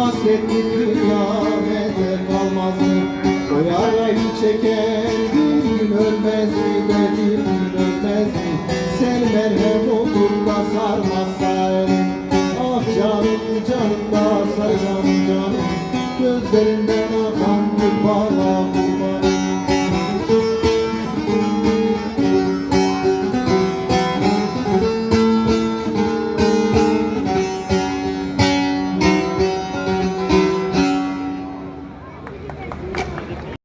hasretlik kıyamete kalmaz mı? O yarayı çeken bir gün ölmez mi de bir gün ölmez mi? Sen merhem olup da sarmazsa elin. Ah canım canım da sarcan canım, gözlerinden